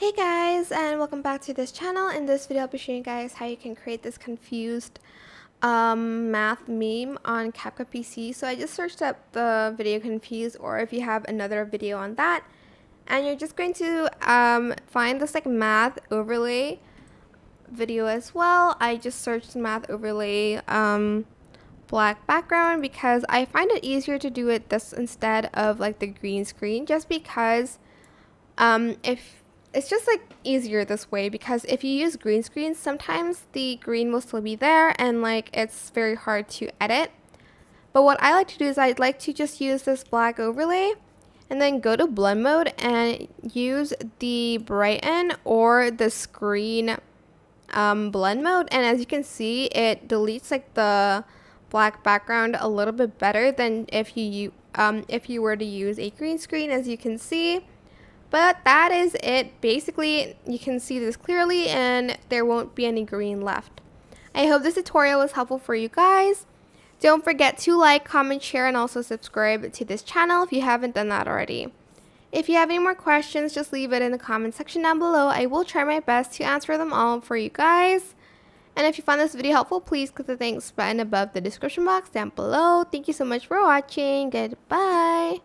Hey guys, and welcome back to this channel. In this video I'll be showing you guys how you can create this confused math meme on CapCut PC. So I just searched up the video confused, or if you have another video on that, and you're just going to find this like math overlay video as well. I just searched math overlay black background because I find it easier to do it this instead of like the green screen, just because if it's just like easier this way, because if you use green screen, sometimes the green will still be there and like it's very hard to edit. But what I like to do is I'd like to just use this black overlay and then go to blend mode and use the brighten or the screen blend mode, and as you can see, it deletes like the black background a little bit better than if you were to use a green screen, as you can see. But that is it. Basically, you can see this clearly and there won't be any green left. I hope this tutorial was helpful for you guys. Don't forget to like, comment, share, and also subscribe to this channel if you haven't done that already. If you have any more questions, just leave it in the comment section down below. I will try my best to answer them all for you guys. And if you found this video helpful, please click the thanks button above the description box down below. Thank you so much for watching. Goodbye.